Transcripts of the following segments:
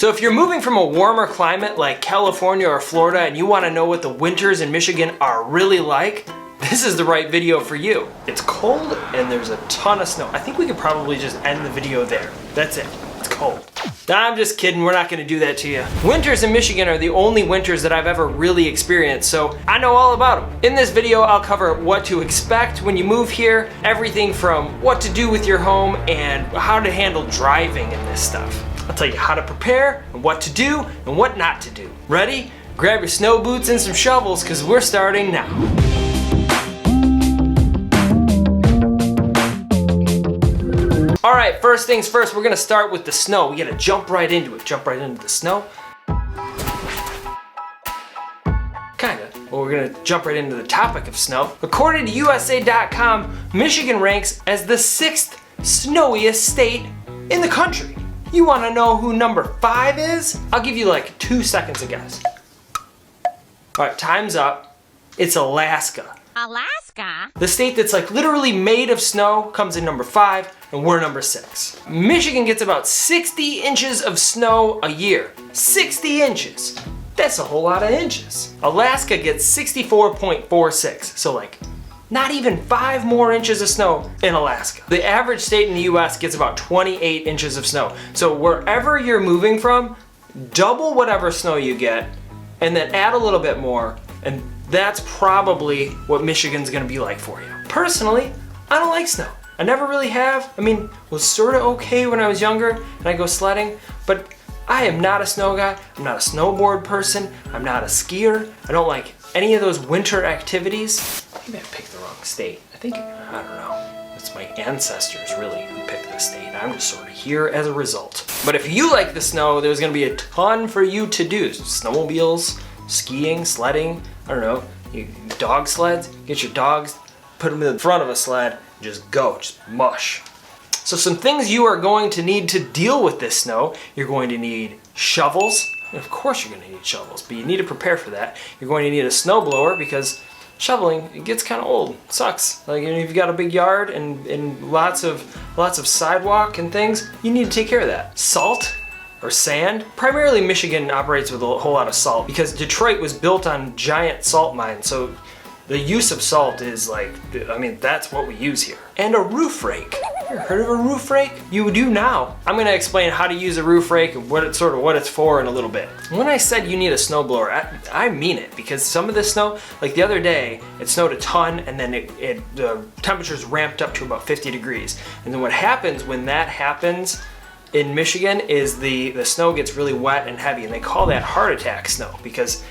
So if you're moving from a warmer climate like California or Florida and you want to know what the winters in Michigan are really like, this is the right video for you. It's cold and there's a ton of snow. I think we could probably just end the video there. That's it. It's cold. I'm just kidding, we're not gonna do that to you. Winters in Michigan are the only winters that I've ever really experienced, so I know all about them. In this video, I'll cover what to expect when you move here, everything from what to do with your home and how to handle driving and this stuff. I'll tell you how to prepare and what to do and what not to do. Ready? Grab your snow boots and some shovels because we're starting now. All right, first things first, we're gonna start with the snow. We gotta jump right into it. Jump right into the snow. Kinda. Well, we're gonna jump right into the topic of snow. According to USA.com, Michigan ranks as the 6th snowiest state in the country. You wanna know who number 5 is? I'll give you like 2 seconds to guess. All right, time's up. It's Alaska. Alaska? The state that's like literally made of snow comes in number 5, and we're number 6. Michigan gets about 60 inches of snow a year. 60 inches. That's a whole lot of inches. Alaska gets 64.46, so like not even 5 more inches of snow in Alaska. The average state in the US gets about 28 inches of snow. So wherever you're moving from, double whatever snow you get, and then add a little bit more, and that's probably what Michigan's gonna be like for you. Personally, I don't like snow. I never really have. I mean, was sort of okay when I was younger and I go sledding, but I am not a snow guy. I'm not a snowboard person. I'm not a skier. I don't like any of those winter activities. Maybe I picked the wrong state. I don't know. It's my ancestors really who picked this state. I'm just sort of here as a result. But if you like the snow, there's gonna be a ton for you to do. Snowmobiles, skiing, sledding, I don't know, dog sleds, get your dogs, put them in the front of a sled, just go, just mush. So some things you are going to need to deal with this snow. You're going to need shovels. And of course you're gonna need shovels, but you need to prepare for that. You're going to need a snowblower because shoveling, it gets kind of old, it sucks. Like if you've got a big yard and lots of sidewalk and things, you need to take care of that. Salt or sand. Primarily Michigan operates with a whole lot of salt because Detroit was built on giant salt mines, so the use of salt is like, I mean, that's what we use here. And a roof rake. You ever heard of a roof rake? You do now. I'm gonna explain how to use a roof rake and what it's for in a little bit. When I said you need a snowblower, I mean it, because some of the snow, like the other day, it snowed a ton and then the temperatures ramped up to about 50 degrees. And then what happens when that happens in Michigan is the snow gets really wet and heavy, and they call that heart attack snow because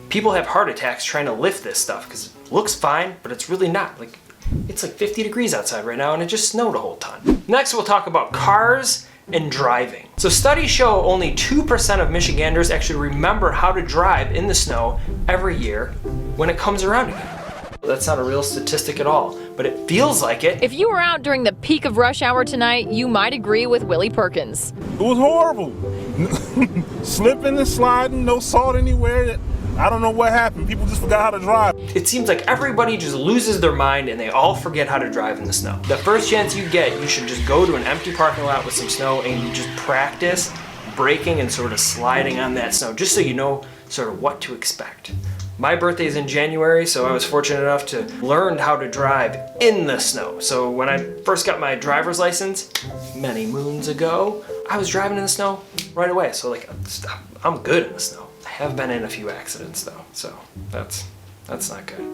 people have heart attacks trying to lift this stuff because it looks fine, but it's really not. Like, it's like 50 degrees outside right now and it just snowed a whole ton. Next, we'll talk about cars and driving. So studies show only 2% of Michiganders actually remember how to drive in the snow every year when it comes around again. That's not a real statistic at all, but it feels like it. If you were out during the peak of rush hour tonight, you might agree with Willie Perkins. It was horrible. Slipping and sliding, no salt anywhere. I don't know what happened. People just forgot how to drive. It seems like everybody just loses their mind and they all forget how to drive in the snow. The first chance you get, you should just go to an empty parking lot with some snow and you just practice braking and sort of sliding on that snow, just so you know sort of what to expect. My birthday's in January, so I was fortunate enough to learn how to drive in the snow. So when I first got my driver's license, many moons ago, I was driving in the snow right away. So like, I'm good in the snow. I have been in a few accidents though, so that's not good.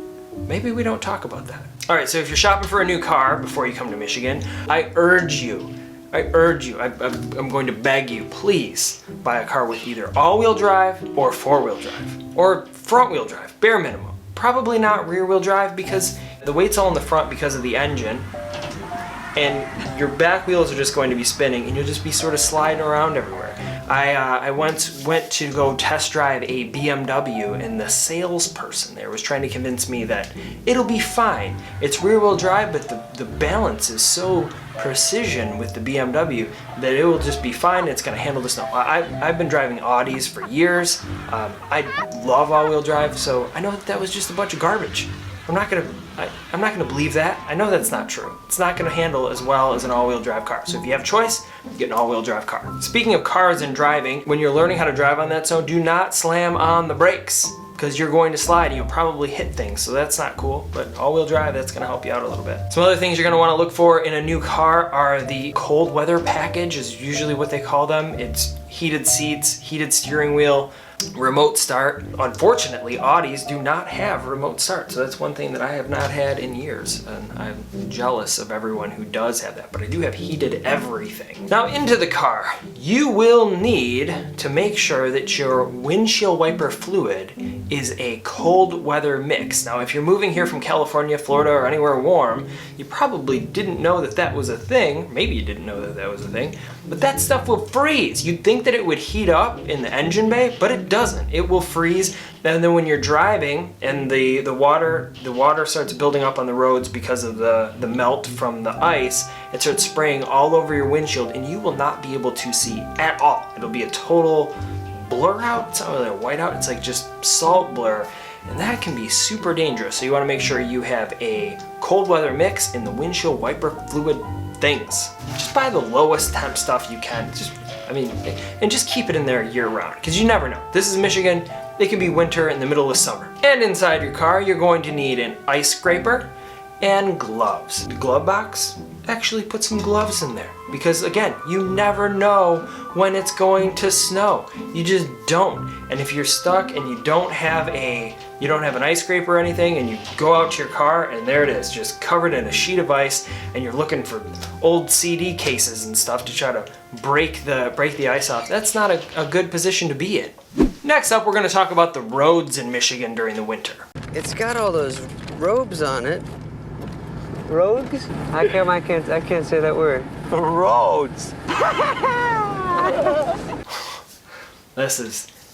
Maybe we don't talk about that. All right, so if you're shopping for a new car before you come to Michigan, I urge you, I'm going to beg you, please buy a car with either all-wheel drive or four-wheel drive, or front-wheel drive, bare minimum. Probably not rear-wheel drive because the weight's all in the front because of the engine, and your back wheels are just going to be spinning and you'll just be sort of sliding around everywhere. I once went to go test drive a BMW and the salesperson there was trying to convince me that it'll be fine. It's rear-wheel drive, but the balance is so precision with the BMW that it will just be fine. It's gonna handle the snow. I've been driving Audis for years. I love all-wheel drive, so I know that was just a bunch of garbage. I'm not gonna believe that. I know that's not true. It's not gonna handle as well as an all-wheel drive car. So if you have a choice, get an all-wheel drive car. Speaking of cars and driving, when you're learning how to drive on that zone, do not slam on the brakes because you're going to slide and you'll probably hit things. So that's not cool, but all-wheel drive, that's gonna help you out a little bit. Some other things you're gonna wanna look for in a new car are the cold weather package is usually what they call them. It's heated seats, heated steering wheel, remote start. Unfortunately, Audis do not have remote start, so that's one thing that I have not had in years, and I'm jealous of everyone who does have that, but I do have heated everything. Now into the car, you will need to make sure that your windshield wiper fluid is a cold weather mix. Now if you're moving here from California, Florida, or anywhere warm, you probably didn't know that that was a thing. Maybe you didn't know that that was a thing, but that stuff will freeze. You'd think that it would heat up in the engine bay, but it doesn't. It will freeze, and then when you're driving and the water starts building up on the roads because of the melt from the ice, it starts spraying all over your windshield and you will not be able to see at all. It'll be a total blur out. It's not really a white out, it's like just salt blur, and that can be super dangerous. So you want to make sure you have a cold weather mix in the windshield wiper fluid things. Just buy the lowest temp stuff you can. And just keep it in there year round, because you never know. This is Michigan, it could be winter in the middle of summer. And inside your car, you're going to need an ice scraper and gloves. The glove box, actually put some gloves in there, because again, you never know when it's going to snow. You just don't. And if you're stuck and you don't have an ice scraper or anything, and you go out to your car and there it is, just covered in a sheet of ice, and you're looking for old CD cases and stuff to try to break the ice off, that's not a good position to be in. Next up, we're going to talk about the roads in Michigan during the winter. It's got all those robes on it. Roads? I can't say that word. Roads. This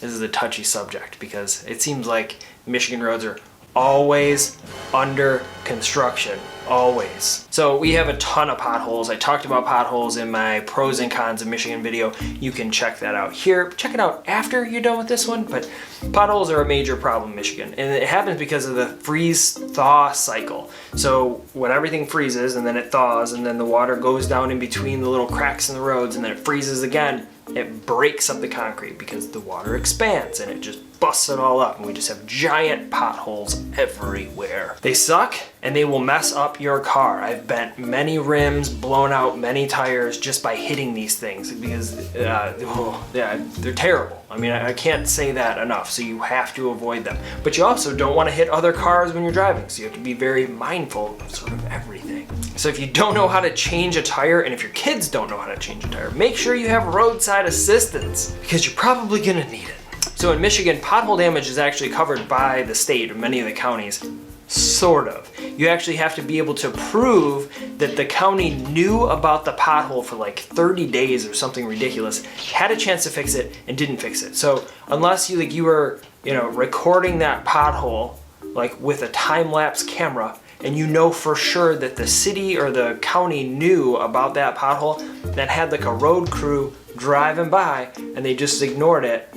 is a touchy subject because it seems like Michigan roads are always under construction, always. So we have a ton of potholes. I talked about potholes in my pros and cons of Michigan video. You can check that out here. Check it out after you're done with this one, but potholes are a major problem in Michigan, and it happens because of the freeze-thaw cycle. So when everything freezes and then it thaws and then the water goes down in between the little cracks in the roads and then it freezes again, it breaks up the concrete because the water expands and it just busts it all up, and we just have giant potholes everywhere. They suck and they will mess up your car. I've bent many rims, blown out many tires just by hitting these things because they're terrible. I mean, I can't say that enough, so you have to avoid them. But you also don't want to hit other cars when you're driving, so you have to be very mindful of sort of everything. So if you don't know how to change a tire, and if your kids don't know how to change a tire, make sure you have roadside assistance, because you're probably gonna need it. So in Michigan, pothole damage is actually covered by the state or many of the counties, sort of. You actually have to be able to prove that the county knew about the pothole for like 30 days or something ridiculous, had a chance to fix it, and didn't fix it. So unless you were recording that pothole like with a time-lapse camera, and you know for sure that the city or the county knew about that pothole, that had like a road crew driving by and they just ignored it,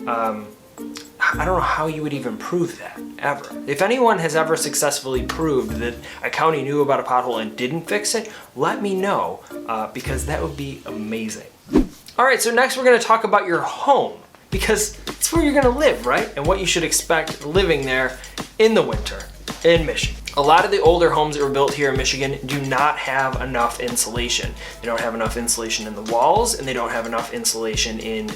I don't know how you would even prove that, ever. If anyone has ever successfully proved that a county knew about a pothole and didn't fix it, let me know, because that would be amazing. All right, so next we're gonna talk about your home, because it's where you're gonna live, right? And what you should expect living there in the winter in Michigan. A lot of the older homes that were built here in Michigan do not have enough insulation. They don't have enough insulation in the walls, and they don't have enough insulation in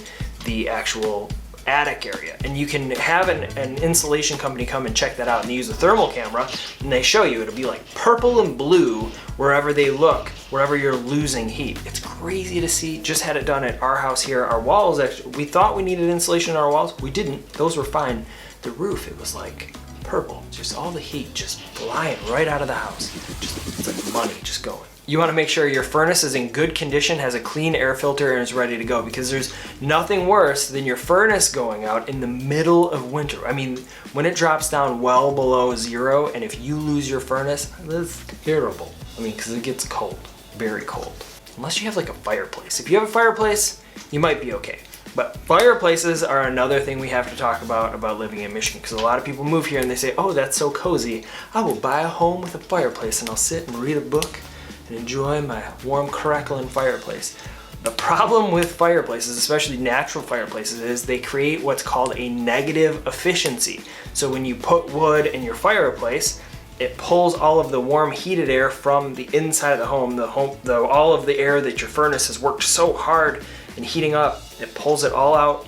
the actual attic area. And you can have an insulation company come and check that out, and they use a thermal camera and they show you it'll be like purple and blue wherever they look, wherever you're losing heat. It's crazy to see. Just had it done at our house here. Our walls, actually, we thought we needed insulation in our walls. We didn't. Those were fine. The roof, it was like purple. Just all the heat just flying right out of the house. It's like money just going. You want to make sure your furnace is in good condition, has a clean air filter, and is ready to go, because there's nothing worse than your furnace going out in the middle of winter. I mean, when it drops down well below 0, and if you lose your furnace, that's terrible. I mean, because it gets cold, very cold. Unless you have like a fireplace. If you have a fireplace, you might be okay. But fireplaces are another thing we have to talk about living in Michigan, because a lot of people move here and they say, oh, that's so cozy. I will buy a home with a fireplace and I'll sit and read a book and enjoy my warm crackling fireplace. The problem with fireplaces, especially natural fireplaces, is they create what's called a negative efficiency. So when you put wood in your fireplace, it pulls all of the warm heated air from the inside of the home, all of the air that your furnace has worked so hard in heating up, it pulls it all out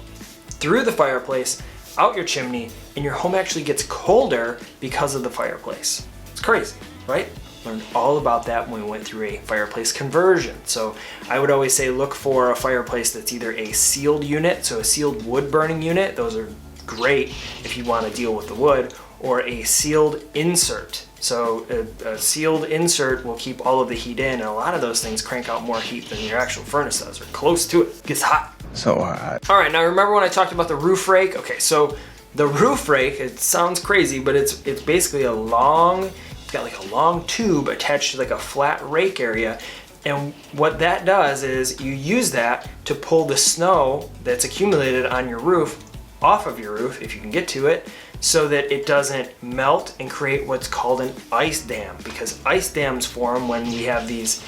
through the fireplace, out your chimney, and your home actually gets colder because of the fireplace. It's crazy, right? Learned all about that when we went through a fireplace conversion. So I would always say look for a fireplace that's either a sealed unit, so a sealed wood burning unit, those are great if you want to deal with the wood, or a sealed insert. So a sealed insert will keep all of the heat in, and a lot of those things crank out more heat than your actual furnace does, or close to it. It gets hot. So hot. All right, now remember when I talked about the roof rake? Okay, so the roof rake, it sounds crazy, but it's basically it's got like a long tube attached to like a flat rake area. And what that does is you use that to pull the snow that's accumulated on your roof off of your roof, if you can get to it, so that it doesn't melt and create what's called an ice dam. Because ice dams form when we have these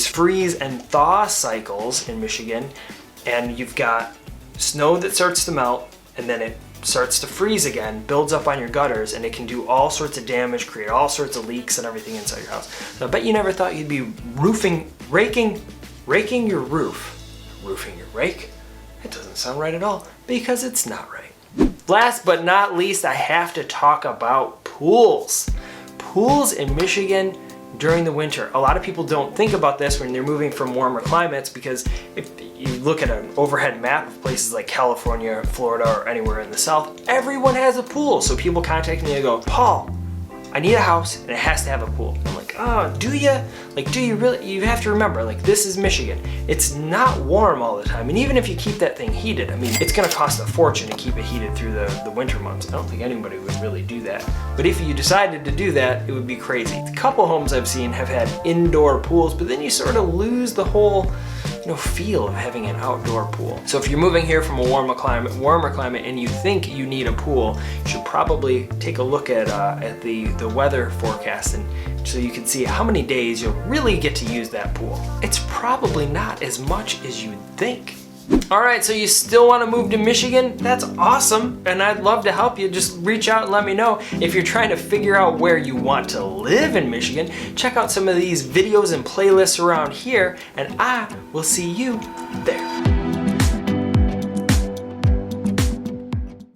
freeze and thaw cycles in Michigan, and you've got snow that starts to melt and then it starts to freeze again, builds up on your gutters, and it can do all sorts of damage, create all sorts of leaks and everything inside your house. So I bet you never thought you'd be raking your roof. Roofing your rake? It doesn't sound right at all, because it's not right. Last but not least, I have to talk about pools. Pools in Michigan during the winter. A lot of people don't think about this when they're moving from warmer climates, because if you look at an overhead map of places like California, Florida, or anywhere in the South, everyone has a pool. So people contact me and go, Paul, I need a house and it has to have a pool. I'm like, oh, do you? Like, do you really? You have to remember, like, this is Michigan. It's not warm all the time. And even if you keep that thing heated, I mean, it's gonna cost a fortune to keep it heated through the winter months. I don't think anybody would really do that. But if you decided to do that, it would be crazy. A couple homes I've seen have had indoor pools, but then you sort of lose the whole feel of having an outdoor pool. So if you're moving here from a warmer climate and you think you need a pool, you should probably take a look at the weather forecast, and so you can see how many days you'll really get to use that pool. It's probably not as much as you'd think. All right, so you still want to move to Michigan? That's awesome, and I'd love to help you. Just reach out and let me know. If you're trying to figure out where you want to live in Michigan, check out some of these videos and playlists around here, and I will see you there.